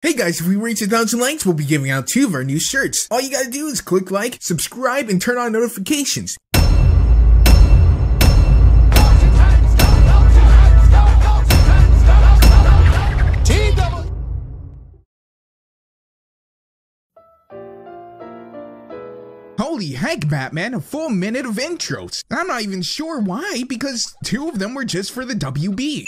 Hey guys, if we reach 1,000 likes, we'll be giving out 2 of our new shirts. All you gotta do is click like, subscribe, and turn on notifications. Holy heck, Batman, a full minute of intros. I'm not even sure why, because 2 of them were just for the WB.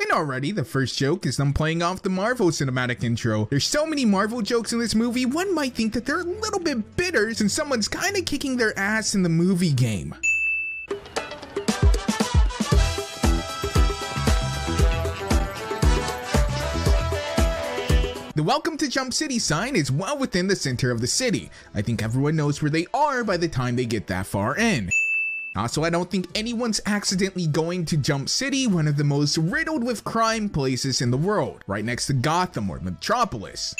And already, the first joke is them playing off the Marvel cinematic intro. There's so many Marvel jokes in this movie, one might think that they're a little bit bitter since someone's kinda kicking their ass in the movie game. The Welcome to Jump City sign is well within the center of the city. I think everyone knows where they are by the time they get that far in. Also, I don't think anyone's accidentally going to Jump City, one of the most riddled with crime places in the world, right next to Gotham or Metropolis.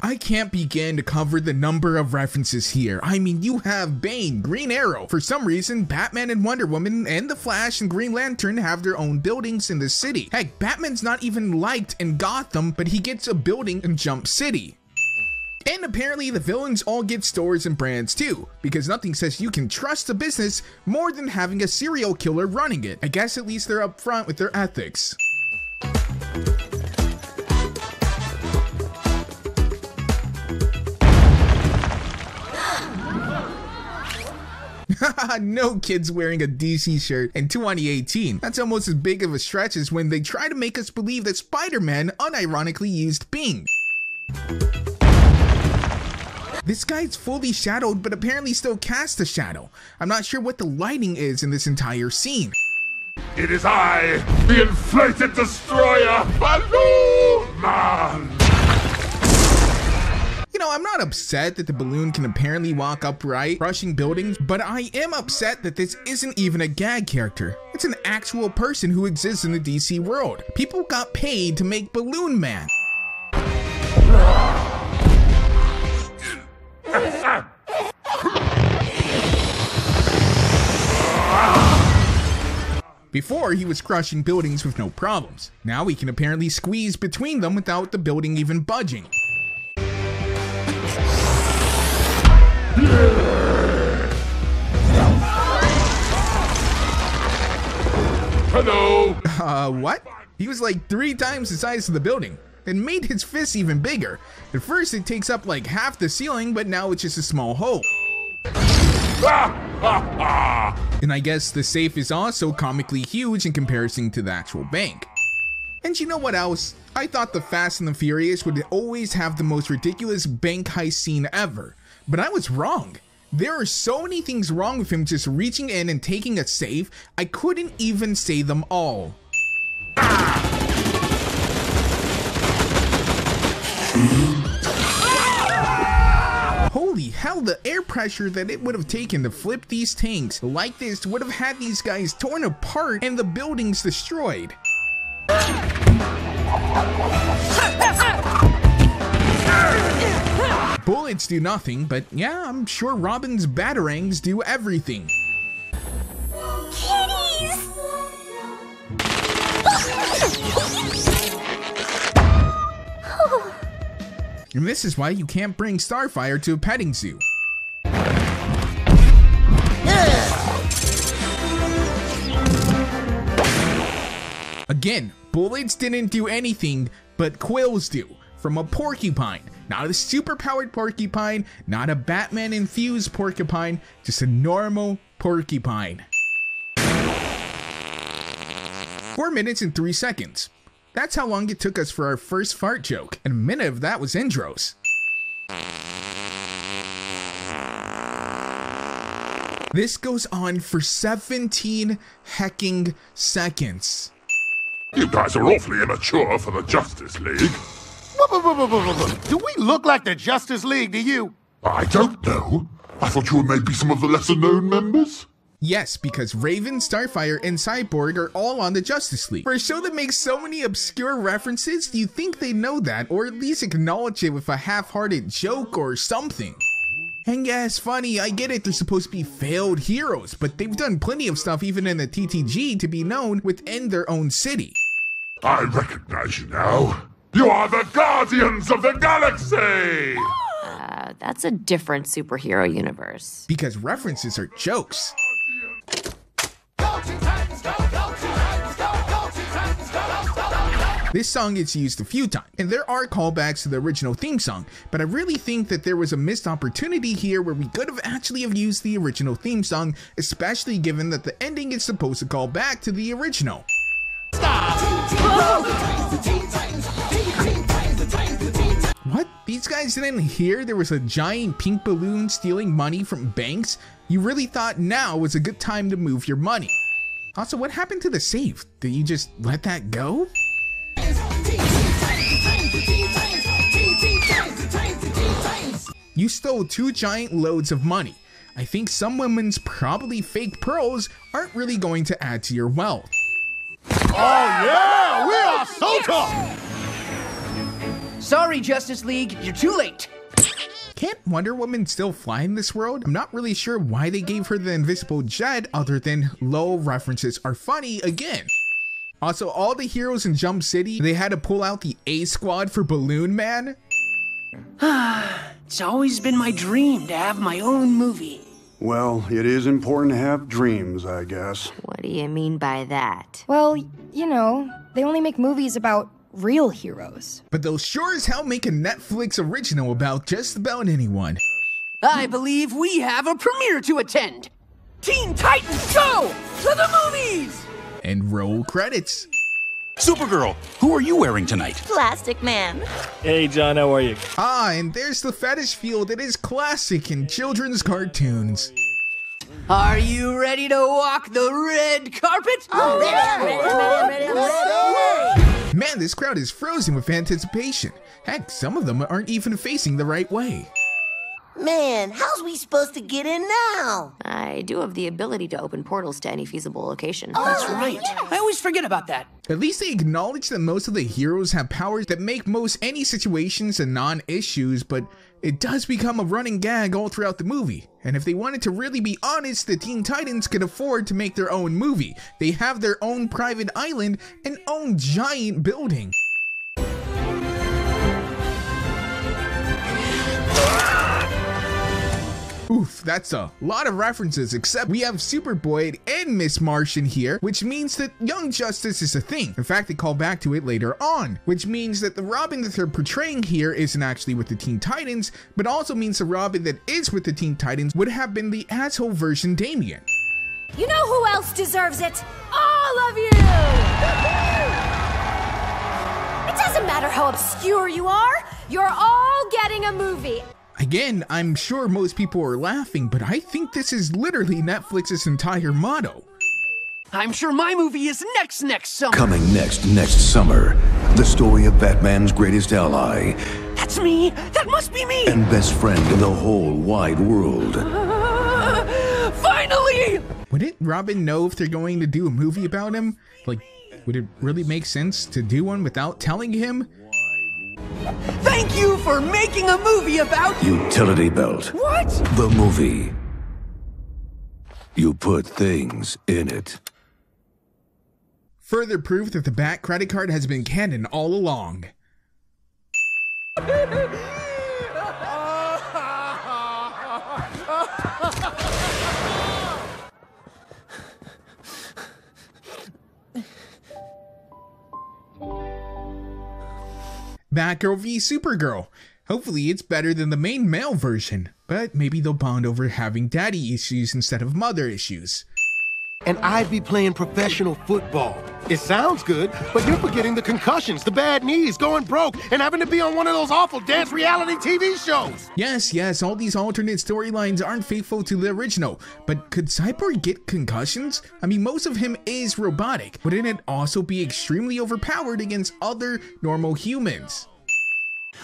I can't begin to cover the number of references here. I mean, you have Bane, Green Arrow. For some reason, Batman and Wonder Woman and the Flash and Green Lantern have their own buildings in the city. Heck, Batman's not even liked in Gotham, but he gets a building in Jump City. And apparently the villains all get stores and brands too, because nothing says you can trust a business more than having a serial killer running it. I guess at least they're upfront with their ethics. No kids wearing a DC shirt in 2018. That's almost as big of a stretch as when they try to make us believe that Spider-Man unironically used Bing. This guy's fully shadowed, but apparently still casts a shadow. I'm not sure what the lighting is in this entire scene. It is I, the inflated destroyer, Balloon Man! You know, I'm not upset that the balloon can apparently walk upright, crushing buildings, but I am upset that this isn't even a gag character. It's an actual person who exists in the DC world. People got paid to make Balloon Man. Before, he was crushing buildings with no problems. Now he can apparently squeeze between them without the building even budging. Hello! What? He was like 3 times the size of the building. It made his fists even bigger. At first it takes up like half the ceiling, but now it's just a small hole. And I guess the safe is also comically huge in comparison to the actual bank. And you know what else? I thought the Fast and the Furious would always have the most ridiculous bank heist scene ever. But I was wrong. There are so many things wrong with him just reaching in and taking a safe, I couldn't even say them all. Holy hell, the air pressure that it would have taken to flip these tanks like this would have had these guys torn apart and the buildings destroyed. Bullets do nothing, but yeah, I'm sure Robin's batarangs do everything. Kitties! And this is why you can't bring Starfire to a petting zoo. Again, bullets didn't do anything, but quills do. From a porcupine. Not a superpowered porcupine, not a Batman-infused porcupine, just a normal porcupine. 4 minutes and 3 seconds. That's how long it took us for our first fart joke, and a minute of that was intros. This goes on for 17 hecking seconds. You guys are awfully immature for the Justice League. Do we look like the Justice League to you? I don't know. I thought you were maybe some of the lesser-known members. Yes, because Raven, Starfire, and Cyborg are all on the Justice League. For a show that makes so many obscure references, you think they know that, or at least acknowledge it with a half-hearted joke or something. And yes, funny, I get it, they're supposed to be failed heroes, but they've done plenty of stuff even in the TTG to be known within their own city. I recognize you now. You are the Guardians of the Galaxy! That's a different superhero universe. Because references are jokes. This song gets used a few times, and there are callbacks to the original theme song, but I really think that there was a missed opportunity here where we could have actually have used the original theme song, especially given that the ending is supposed to call back to the original. What? These guys didn't hear there was a giant pink balloon stealing money from banks? You really thought now was a good time to move your money. Also, what happened to the safe? Did you just let that go? You stole 2 giant loads of money. I think some women's probably fake pearls aren't really going to add to your wealth. Oh yeah, we are so tough! Sorry, Justice League, you're too late. Can't Wonder Woman still fly in this world? I'm not really sure why they gave her the invisible jet other than LOL references are funny again. Also, all the heroes in Jump City, they had to pull out the A Squad for Balloon Man. It's always been my dream to have my own movie. Well, it is important to have dreams, I guess. What do you mean by that? Well, you know, they only make movies about real heroes. But they'll sure as hell make a Netflix original about just about anyone. I believe we have a premiere to attend. Teen Titans Go! To the movies! And roll credits. Supergirl, who are you wearing tonight? Plastic Man. Hey, John, how are you? Ah, and there's the fetish field that is classic in children's cartoons. Are you ready to walk the red carpet? Oh, ready. Man, this crowd is frozen with anticipation. Heck, some of them aren't even facing the right way. Man, how's we supposed to get in now? I do have the ability to open portals to any feasible location. That's right. I always forget about that. At least they acknowledge that most of the heroes have powers that make most any situations a non-issues, but it does become a running gag all throughout the movie. And if they wanted to really be honest, the Teen Titans could afford to make their own movie. They have their own private island and own giant building. Oof, that's a lot of references, except we have Superboy and Miss Martian here, which means that Young Justice is a thing. In fact, they call back to it later on, which means that the Robin that they're portraying here isn't actually with the Teen Titans, but also means the Robin that is with the Teen Titans would have been the asshole version Damian. You know who else deserves it? All of you! It doesn't matter how obscure you are, you're all getting a movie. Again, I'm sure most people are laughing, but I think this is literally Netflix's entire motto. I'm sure my movie is next summer. Coming next summer, the story of Batman's greatest ally. That's me! That must be me! And best friend in the whole wide world. Finally! Wouldn't Robin know if they're going to do a movie about him? Like, would it really make sense to do one without telling him? Thank you for making a movie about... Utility Belt. What? The movie. You put things in it. Further proof that the Bat credit card has been canon all along. Batgirl v Supergirl. Hopefully it's better than the main male version, but maybe they'll bond over having daddy issues instead of mother issues. And I'd be playing professional football. It sounds good, but you're forgetting the concussions, the bad knees, going broke, and having to be on one of those awful dance reality TV shows. Yes, all these alternate storylines aren't faithful to the original, but could Cyborg get concussions? I mean, most of him is robotic. Wouldn't it also be extremely overpowered against other normal humans?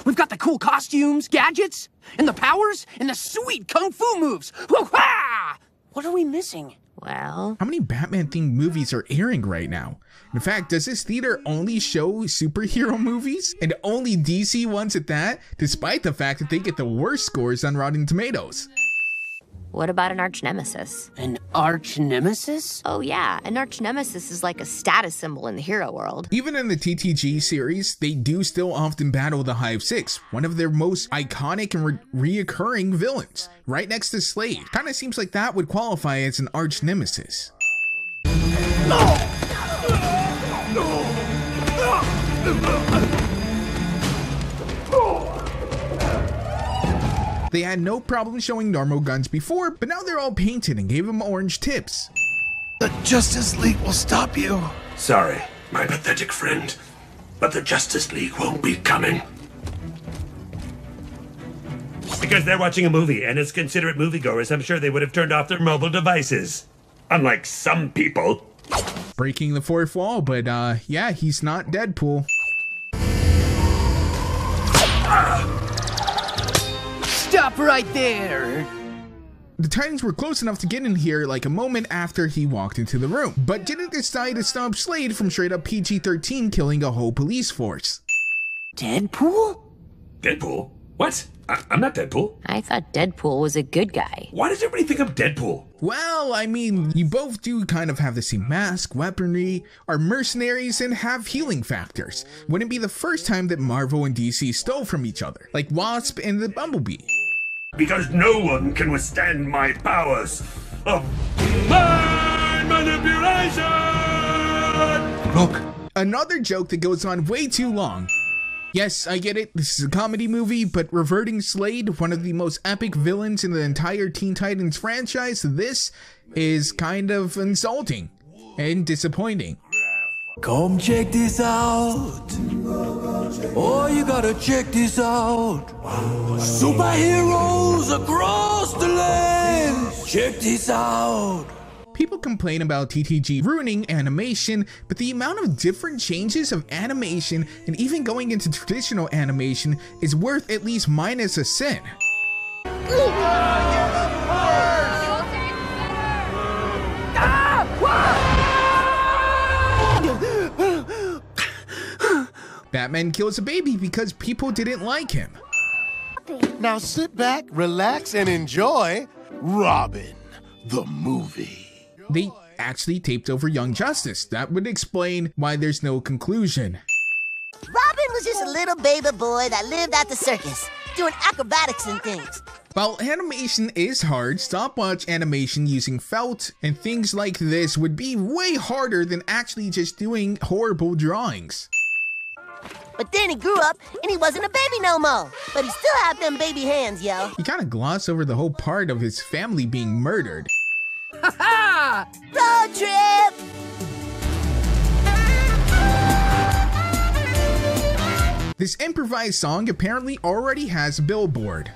We've got the cool costumes, gadgets, and the powers, and the sweet kung fu moves. Woo-ha! What are we missing? Well, how many Batman-themed movies are airing right now? In fact, does this theater only show superhero movies? And only DC ones at that, despite the fact that they get the worst scores on Rotten Tomatoes. what about an arch nemesis? An arch nemesis? Oh yeah, an arch nemesis is like a status symbol in the hero world. Even in the TTG series, they do still often battle the Hive Six, one of their most iconic and reoccurring villains, right next to Slade. Kinda seems like that would qualify as an arch nemesis. They had no problem showing normal guns before, but now they're all painted and gave them orange tips. The Justice League will stop you. Sorry, my pathetic friend, but the Justice League won't be coming. Because they're watching a movie, and as considerate moviegoers, I'm sure they would have turned off their mobile devices. Unlike some people. Breaking the fourth wall, but yeah, he's not Deadpool. Stop right there! The Titans were close enough to get in here like a moment after he walked into the room, but didn't decide to stop Slade from straight up PG-13 killing a whole police force. Deadpool? Deadpool? What? I'm not Deadpool. I thought Deadpool was a good guy. Why does everybody think I'm Deadpool? Well, I mean, you both do kind of have the same mask, weaponry, are mercenaries, and have healing factors. Wouldn't be the first time that Marvel and DC stole from each other, like Wasp and the Bumblebee. Because no one can withstand my powers of mind manipulation! Look. Another joke that goes on way too long. Yes, I get it, this is a comedy movie, but reverting Slade, one of the most epic villains in the entire Teen Titans franchise, this is kind of insulting and disappointing. Come check this out. Oh, you gotta check this out. Superheroes across the land. Check this out. People complain about TTG ruining animation, but the amount of different changes of animation and even going into traditional animation is worth at least minus a cent. Batman kills a baby because people didn't like him. Now sit back, relax, and enjoy Robin, the movie. They actually taped over Young Justice. That would explain why there's no conclusion. Robin was just a little baby boy that lived at the circus, doing acrobatics and things. While animation is hard, stopwatch animation using felt and things like this would be way harder than actually just doing horrible drawings. But then he grew up and he wasn't a baby no more. But he still had them baby hands, yo. You kinda gloss over the whole part of his family being murdered. Ha ha! Road trip! This improvised song apparently already has a billboard.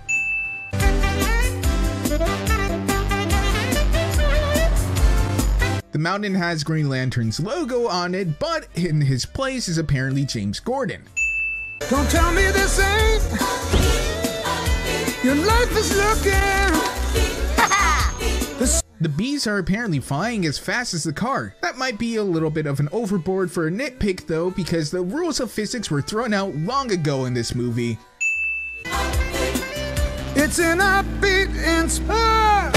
The mountain has Green Lantern's logo on it, but in his place is apparently James Gordon. Don't tell me this ain't. Your life is looking. The bees are apparently flying as fast as the car. That might be a little bit of an overboard for a nitpick though, because the rules of physics were thrown out long ago in this movie. It's an upbeat inspire.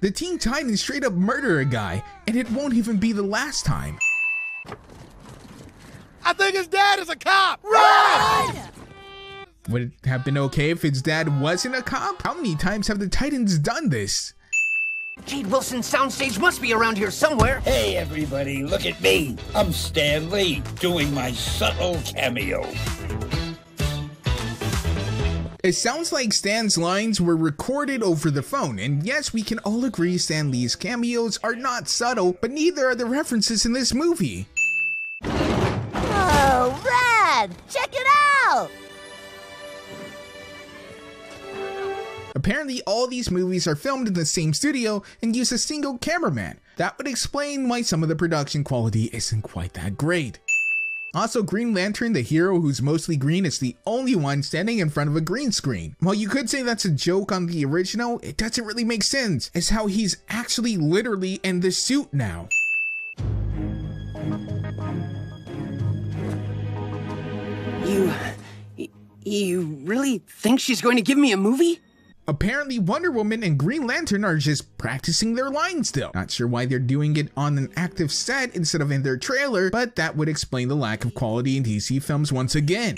The Teen Titans straight up murder a guy, and it won't even be the last time. I think his dad is a cop! Run! Would it have been okay if his dad wasn't a cop? How many times have the Titans done this? Jade Wilson's soundstage must be around here somewhere. Hey everybody, look at me. I'm Stan Lee, doing my subtle cameo. It sounds like Stan's lines were recorded over the phone, and yes, we can all agree Stan Lee's cameos are not subtle, but neither are the references in this movie. Oh, rad! Check it out! Apparently, all these movies are filmed in the same studio and use a single cameraman. That would explain why some of the production quality isn't quite that great. Also, Green Lantern, the hero who's mostly green, is the only one standing in front of a green screen. While you could say that's a joke on the original, it doesn't really make sense, as how he's actually literally in the suit now. You really think she's going to give me a movie? Apparently, Wonder Woman and Green Lantern are just practicing their lines still. Not sure why they're doing it on an active set instead of in their trailer, but that would explain the lack of quality in DC films once again.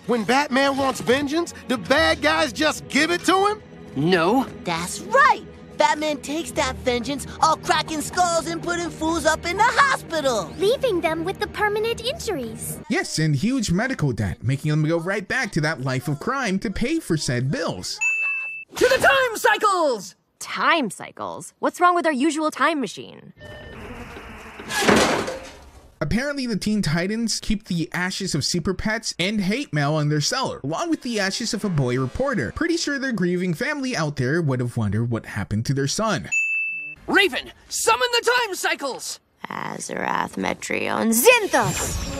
When Batman wants vengeance, the bad guys just give it to him? No. That's right. Batman takes that vengeance, all cracking skulls and putting fools up in the hospital, leaving them with the permanent injuries. Yes, and huge medical debt, making them go right back to that life of crime to pay for said bills. To the time cycles! Time cycles? What's wrong with our usual time machine? Apparently, the Teen Titans keep the ashes of super pets and hate mail in their cellar, along with the ashes of a boy reporter. Pretty sure their grieving family out there would have wondered what happened to their son. Raven, summon the time cycles! Azarath, Metreon, Zinthos!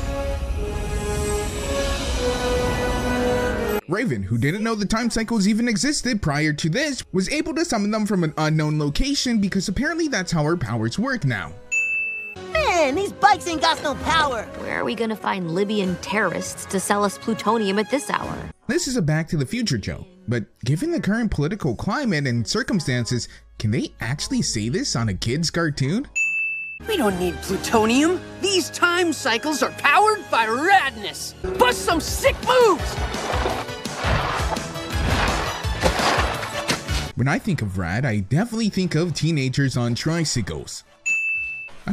Raven, who didn't know the time cycles even existed prior to this, was able to summon them from an unknown location because apparently that's how her powers work now. Man, these bikes ain't got no power. Where are we gonna find Libyan terrorists to sell us plutonium at this hour? This is a Back to the Future joke, but given the current political climate and circumstances, can they actually say this on a kid's cartoon? We don't need plutonium. These time cycles are powered by radness. Bust some sick moves! When I think of rad, I definitely think of teenagers on tricycles.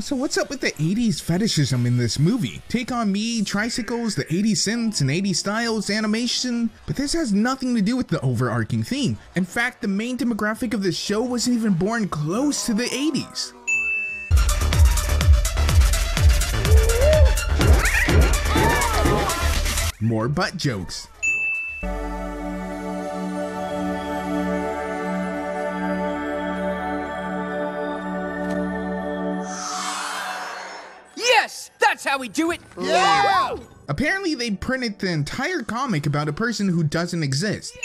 So what's up with the 80s fetishism in this movie? Take On Me, tricycles, the 80s synths and 80s styles, animation, but this has nothing to do with the overarching theme. In fact, the main demographic of this show wasn't even born close to the 80s. More butt jokes. Yes, that's how we do it. Yeah! Apparently, they printed the entire comic about a person who doesn't exist.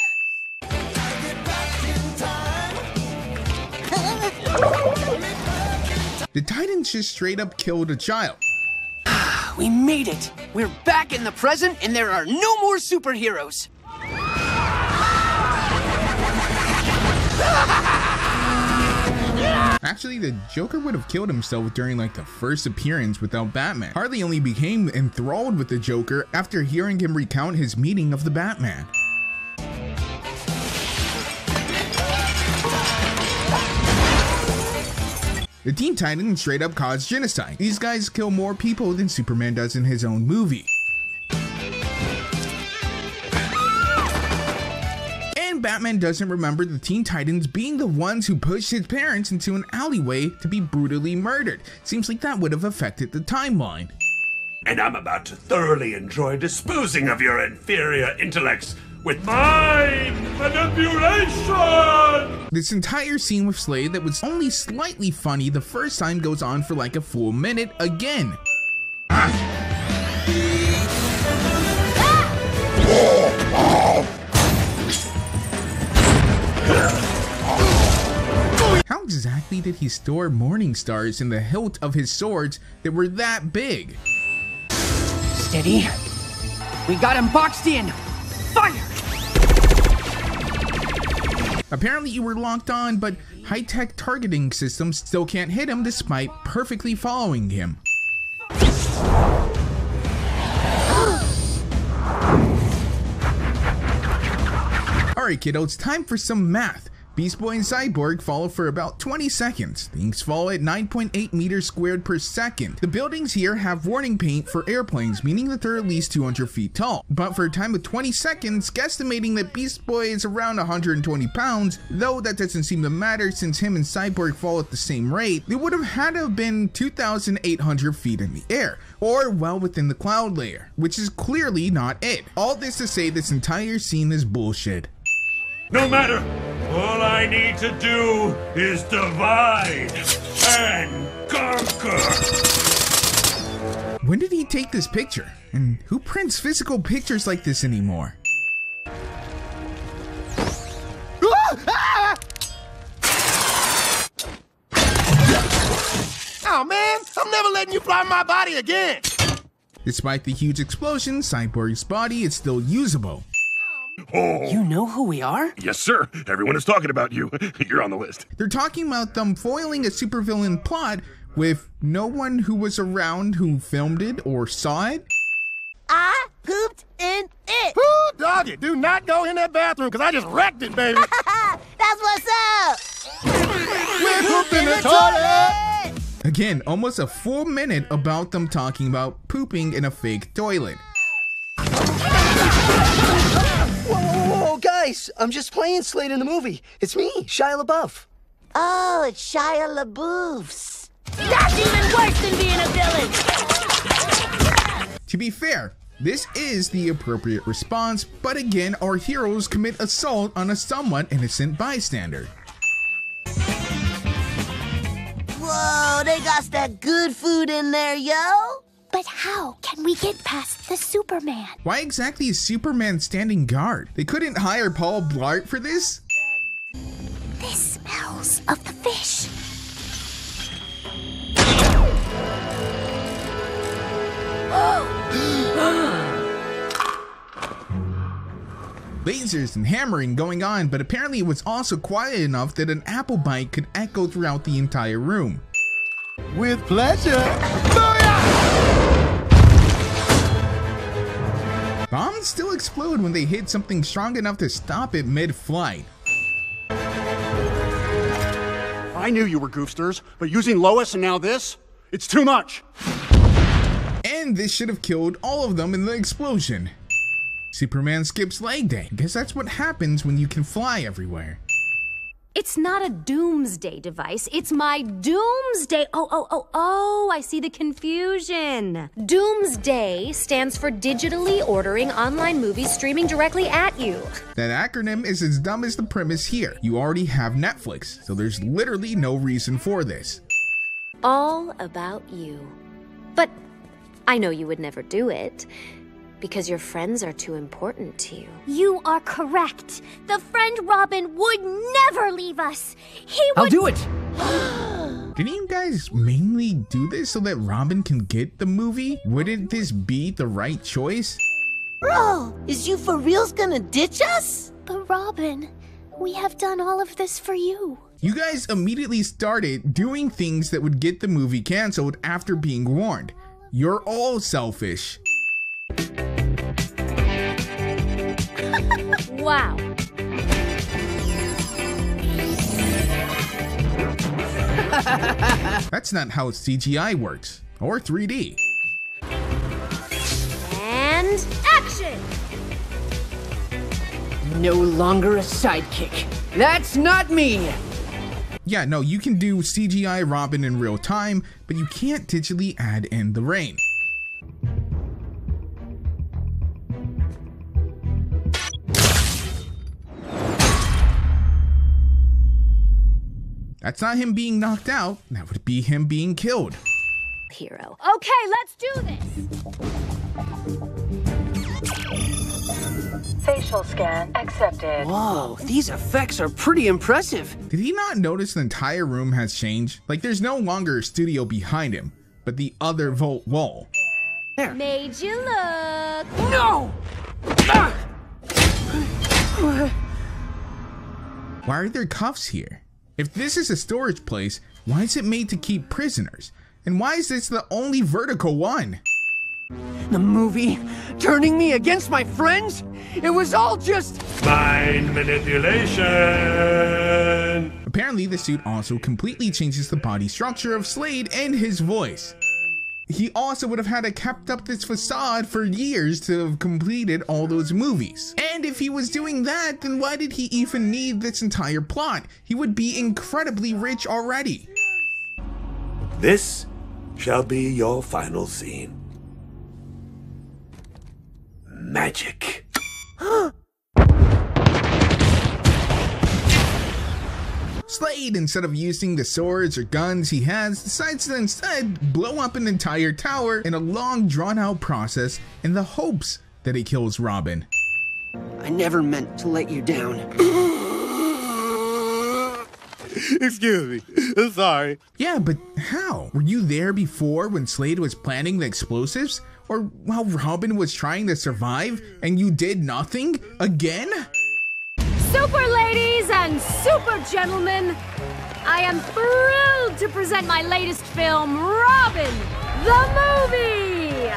The Titans just straight up killed a child. We made it. We're back in the present, and there are no more superheroes. Actually, the Joker would have killed himself during like the first appearance without Batman. Harley only became enthralled with the Joker after hearing him recount his meeting of the Batman. The Teen Titans straight up caused genocide. These guys kill more people than Superman does in his own movie. And Batman doesn't remember the Teen Titans being the ones who pushed his parents into an alleyway to be brutally murdered. Seems like that would have affected the timeline. And I'm about to thoroughly enjoy disposing of your inferior intellects with my manipulation! This entire scene with Slade that was only slightly funny the first time goes on for like a full minute again. How exactly did he store Morning Stars in the hilt of his swords that were that big? Steady. We got him boxed in. Fire! Apparently you were locked on, but high-tech targeting systems still can't hit him despite perfectly following him. Alright kiddo, it's time for some math. Beast Boy and Cyborg follow for about 20 seconds. Things fall at 9.8 meters squared per second. The buildings here have warning paint for airplanes, meaning that they're at least 200 feet tall. But for a time of 20 seconds, guesstimating that Beast Boy is around 120 pounds, though that doesn't seem to matter since him and Cyborg fall at the same rate, they would have had to have been 2,800 feet in the air, or well within the cloud layer, which is clearly not it. All this to say this entire scene is bullshit. No matter, all I need to do is divide and conquer. When did he take this picture? And who prints physical pictures like this anymore? Oh man, I'm never letting you fly my body again! Despite the huge explosion, Cyborg's body is still usable. Oh. You know who we are? Yes, sir. Everyone is talking about you. You're on the list. They're talking about them foiling a supervillain plot with no one who was around who filmed it or saw it. I pooped in it. Ooh, doggy, do not go in that bathroom because I just wrecked it, baby. That's what's up. We pooped in the toilet. Again, almost a full minute about them talking about pooping in a fake toilet. Whoa, guys, I'm just playing Slade in the movie. It's me, Shia LaBeouf. Oh, it's Shia LaBeouf's. That's even worse than being a villain. To be fair, this is the appropriate response, but again, our heroes commit assault on a somewhat innocent bystander. Whoa, they got that good food in there, yo. But how can we get past the Superman? Why exactly is Superman standing guard? They couldn't hire Paul Blart for this? This smells of the fish. Lasers and hammering going on, but apparently it was also quiet enough that an apple bite could echo throughout the entire room. With pleasure. Bombs still explode when they hit something strong enough to stop it mid-flight. I knew you were goofsters, but using Lois and now this? It's too much! And this should have killed all of them in the explosion. Superman skips leg day. Guess that's what happens when you can fly everywhere. It's not a doomsday device, it's my doomsday. Oh, I see the confusion. Doomsday stands for digitally ordering online movies streaming directly at you. That acronym is as dumb as the premise here. You already have Netflix, so there's literally no reason for this. All about you. But I know you would never do it. Because your friends are too important to you. You are correct. The friend Robin would never leave us. He would— I'll do it! Didn't you guys mainly do this so that Robin can get the movie? Wouldn't this be the right choice? Bro, is you for reals gonna ditch us? But Robin, we have done all of this for you. You guys immediately started doing things that would get the movie canceled after being warned. You're all selfish. Wow. That's not how CGI works, or 3D. And action! No longer a sidekick. That's not me! Yeah, no, you can do CGI Robin in real time, but you can't digitally add in the rain. That's not him being knocked out, that would be him being killed. Hero. Okay, let's do this! Facial scan accepted. Whoa, these effects are pretty impressive. Did he not notice the entire room has changed? Like there's no longer a studio behind him, but the other vault wall. There. Made you look. No! Why are there cuffs here? If this is a storage place, why is it made to keep prisoners? And why is this the only vertical one? The movie turning me against my friends? It was all just mind manipulation. Apparently, the suit also completely changes the body structure of Slade and his voice. He also would have had to kept up this facade for years to have completed all those movies. And if he was doing that, then why did he even need this entire plot? He would be incredibly rich already. This shall be your final scene. Magic. Slade, instead of using the swords or guns he has, decides to instead blow up an entire tower in a long drawn-out process in the hopes that he kills Robin. I never meant to let you down. Excuse me. I'm sorry. Yeah, but how? Were you there before when Slade was planning the explosives? Or while Robin was trying to survive and you did nothing? Again? Super ladies and super gentlemen, I am thrilled to present my latest film, Robin, the movie!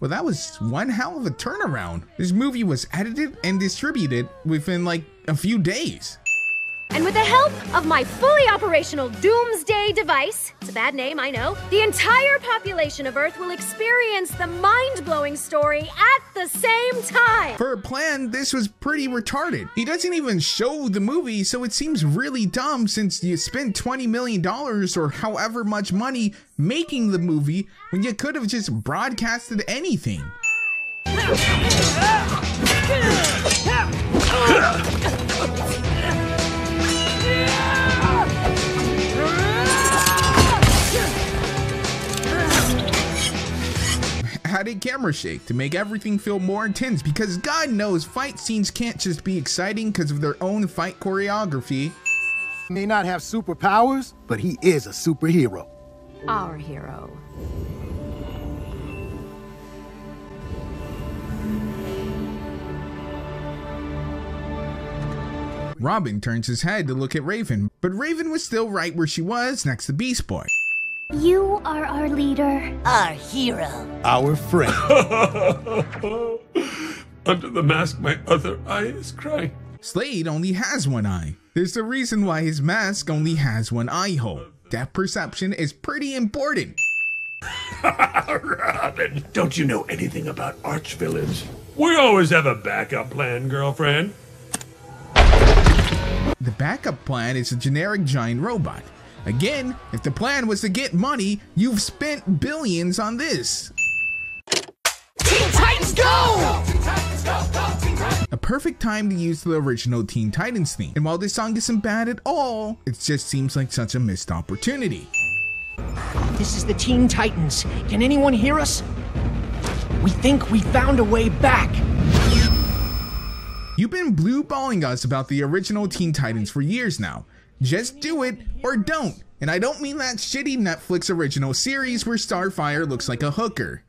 Well, that was one hell of a turnaround. This movie was edited and distributed within like a few days. And with the help of my fully operational Doomsday device, it's a bad name, I know, the entire population of Earth will experience the mind-blowing story at the same time. For a plan, this was pretty retarded. He doesn't even show the movie, so it seems really dumb since you spent $20 million or however much money making the movie when you could have just broadcasted anything. Added camera shake to make everything feel more intense, because God knows fight scenes can't just be exciting because of their own fight choreography. He may not have superpowers, but he is a superhero. Our hero. Robin turns his head to look at Raven, but Raven was still right where she was, next to Beast Boy. You are our leader. Our hero. Our friend. Under the mask, my other eye is crying. Slade only has one eye. There's a reason why his mask only has one eye hole. Depth perception is pretty important. Robin, don't you know anything about arch villains? We always have a backup plan, girlfriend. The backup plan is a generic giant robot. Again, if the plan was to get money, you've spent billions on this. Teen Titans Go! A perfect time to use the original Teen Titans theme. And while this song isn't bad at all, it just seems like such a missed opportunity. This is the Teen Titans. Can anyone hear us? We think we found a way back. You've been blue-balling us about the original Teen Titans for years now. Just do it or don't. And I don't mean that shitty Netflix original series where Starfire looks like a hooker.